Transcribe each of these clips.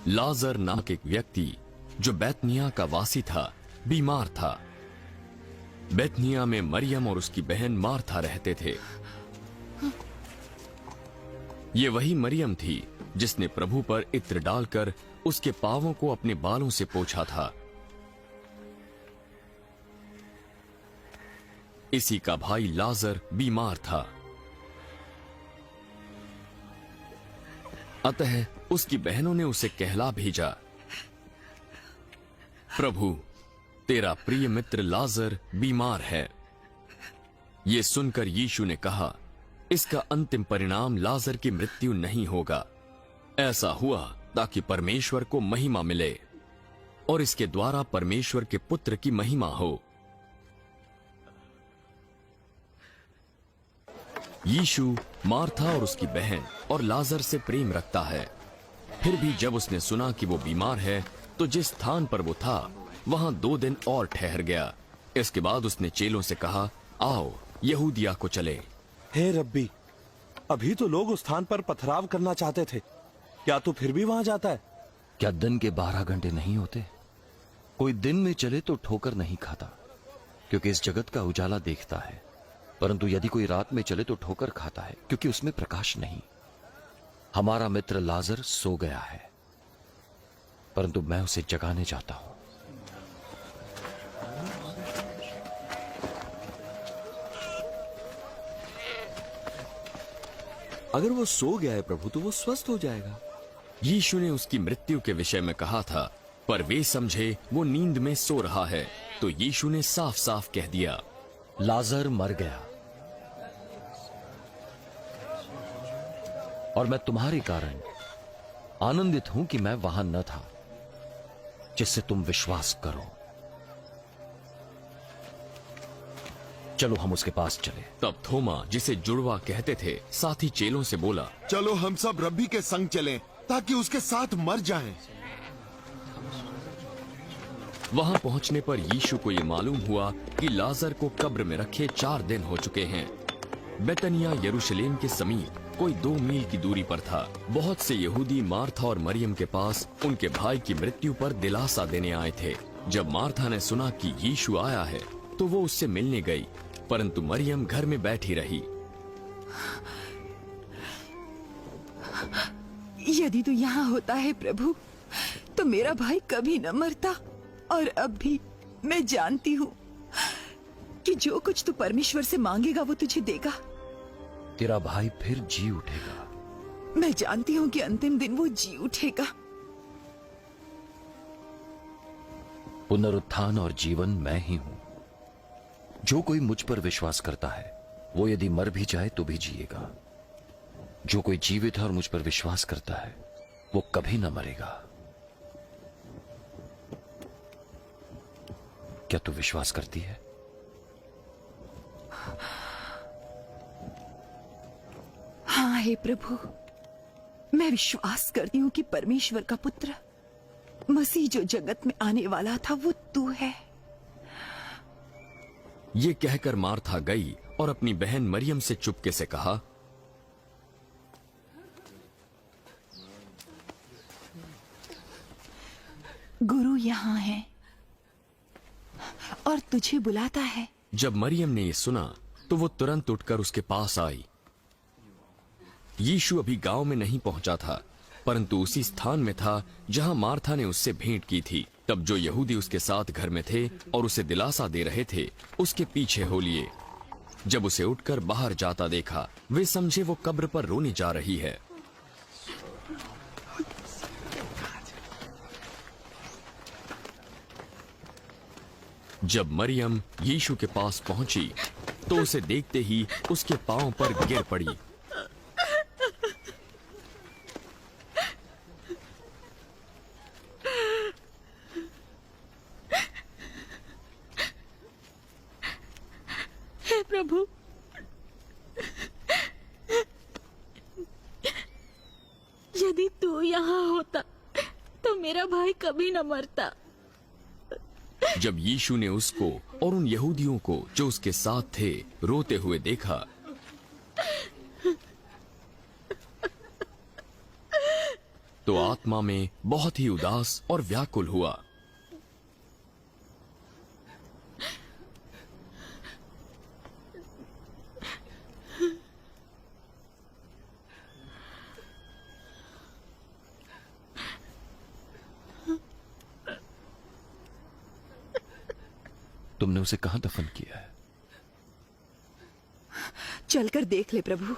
लाजर नामक एक व्यक्ति जो बैतनिया का वासी था बीमार था। बैतनिया में मरियम और उसकी बहन मार्था रहते थे। ये वही मरियम थी जिसने प्रभु पर इत्र डालकर उसके पांवों को अपने बालों से पोंछा था। इसी का भाई लाजर बीमार था। अतः उसकी बहनों ने उसे कहला भेजा, प्रभु, तेरा प्रिय मित्र लाजर बीमार है। ये सुनकर यीशु ने कहा, इसका अंतिम परिणाम लाजर की मृत्यु नहीं होगा। ऐसा हुआ ताकि परमेश्वर को महिमा मिले और इसके द्वारा परमेश्वर के पुत्र की महिमा हो। यीशु मार्था और उसकी बहन और लाजर से प्रेम रखता है। फिर भी जब उसने सुना कि वो बीमार है तो जिस स्थान पर वो था वहां 2 दिन और ठहर गया। इसके बाद उसने चेलों से कहा, आओ यहूदिया को चले। हे रब्बी, अभी तो लोग उस स्थान पर पथराव करना चाहते थे, क्या तू फिर भी वहां जाता है? क्या दिन के 12 घंटे नहीं होते? कोई दिन में चले तो ठोकर नहीं खाता, क्योंकि इस जगत का उजाला देखता है, परंतु यदि कोई रात में चले तो ठोकर खाता है, क्योंकि उसमें प्रकाश नहीं। हमारा मित्र लाजर सो गया है, परंतु मैं उसे जगाने जाता हूं। अगर वो सो गया है प्रभु, तो वो स्वस्थ हो जाएगा। यीशु ने उसकी मृत्यु के विषय में कहा था, पर वे समझे वो नींद में सो रहा है। तो यीशु ने साफ साफ कह दिया, लाजर मर गया और मैं तुम्हारे कारण आनंदित हूं कि मैं वहां न था, जिससे तुम विश्वास करो। चलो हम उसके पास चले। तब थोमा, जिसे जुड़वा कहते थे, साथी चेलों से बोला, चलो हम सब रब्बी के संग चलें, ताकि उसके साथ मर जाएं। वहां पहुंचने पर यीशु को यह मालूम हुआ कि लाजर को कब्र में रखे 4 दिन हो चुके हैं। बैतनिया यरूशलेम के समीप कोई 2 मील की दूरी पर था। बहुत से यहूदी मार्था और मरियम के पास उनके भाई की मृत्यु पर दिलासा देने आए थे। जब मार्था ने सुना कि यीशु आया है तो वो उससे मिलने गई, परंतु मरियम घर में बैठी रही। यदि तू यहाँ होता है प्रभु, तो मेरा भाई कभी न मरता। और अब भी मैं जानती हूँ कि जो कुछ तू परमेश्वर से मांगेगा वो तुझे देगा। तेरा भाई फिर जी उठेगा। मैं जानती हूँ कि अंतिम दिन वो जी उठेगा। पुनरुत्थान और जीवन मैं ही हूं। जो कोई मुझ पर विश्वास करता है, वो यदि मर भी जाए तो भी जिएगा। जो कोई जीवित है और मुझ पर विश्वास करता है, वो कभी न मरेगा। क्या तू विश्वास करती है? हाँ हे प्रभु, मैं विश्वास करती हूँ कि परमेश्वर का पुत्र मसीह जो जगत में आने वाला था वो तू है। ये कहकर मार्था गई और अपनी बहन मरियम से चुपके से कहा, गुरु यहाँ है और तुझे बुलाता है। जब मरियम ने ये सुना तो वो तुरंत उठकर उसके पास आई। यीशु अभी गांव में नहीं पहुंचा था, परंतु उसी स्थान में था जहां मार्था ने उससे भेंट की थी। तब जो यहूदी उसके साथ घर में थे और उसे दिलासा दे रहे थे, उसके पीछे हो लिए। जब उसे उठकर बाहर जाता देखा, वे समझे वो कब्र पर रोने जा रही है। जब मरियम यीशु के पास पहुंची तो उसे देखते ही उसके पांव पर गिर पड़ी। हे प्रभु, यदि तू यहाँ होता तो मेरा भाई कभी न मरता। जब यीशु ने उसको और उन यहूदियों को जो उसके साथ थे रोते हुए देखा, तो आत्मा में बहुत ही उदास और व्याकुल हुआ। तुमने उसे कहां दफन किया है? चलकर देख ले प्रभु।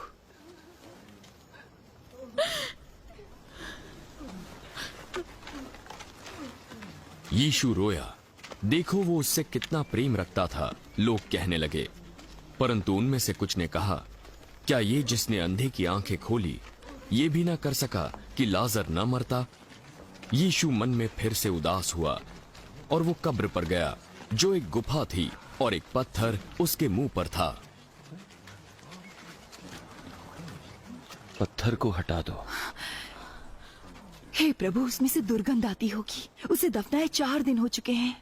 यीशु रोया। देखो वो उससे कितना प्रेम रखता था, लोग कहने लगे। परंतु उनमें से कुछ ने कहा, क्या ये जिसने अंधे की आंखें खोली ये भी ना कर सका कि लाजर न मरता? यीशु मन में फिर से उदास हुआ और वो कब्र पर गया, जो एक गुफा थी और एक पत्थर उसके मुंह पर था। पत्थर को हटा दो। हे प्रभु, उसमें से दुर्गंध आती होगी। उसे दफनाए 4 दिन हो चुके हैं।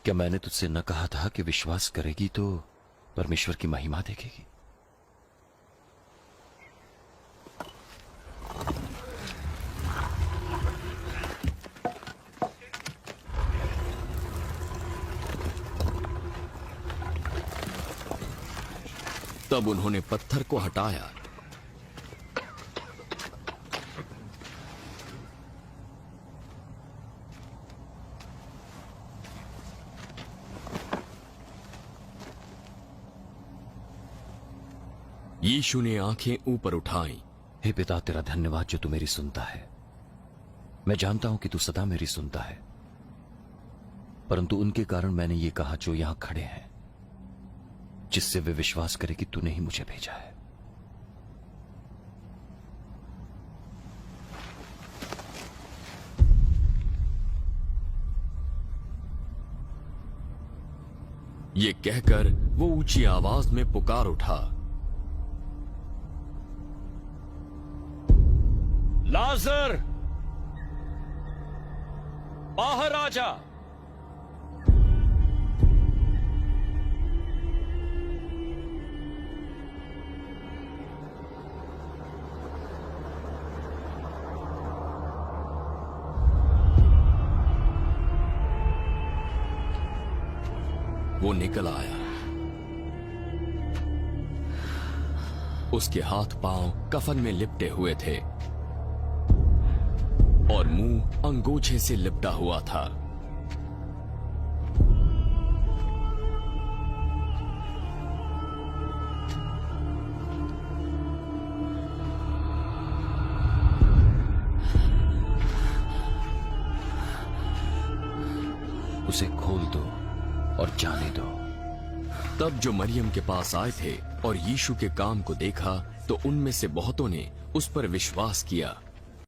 क्या मैंने तुझसे न कहा था कि विश्वास करेगी तो परमेश्वर की महिमा देखेगी? तब उन्होंने पत्थर को हटाया। यीशु ने आंखें ऊपर उठाई। हे पिता, तेरा धन्यवाद जो तू मेरी सुनता है। मैं जानता हूं कि तू सदा मेरी सुनता है, परंतु उनके कारण मैंने ये कहा जो यहां खड़े हैं, जिससे वे विश्वास करें कि तूने ही मुझे भेजा है। ये कहकर वो ऊंची आवाज में पुकार उठा, लाजर, बाहर आ जा। वो निकल आया। उसके हाथ पांव कफन में लिपटे हुए थे और मुंह अंगोछे से लिपटा हुआ था। उसे खोल दो और जाने दो। तब जो मरियम के पास आए थे और यीशु के काम को देखा तो उनमें से बहुतों ने उस पर विश्वास किया।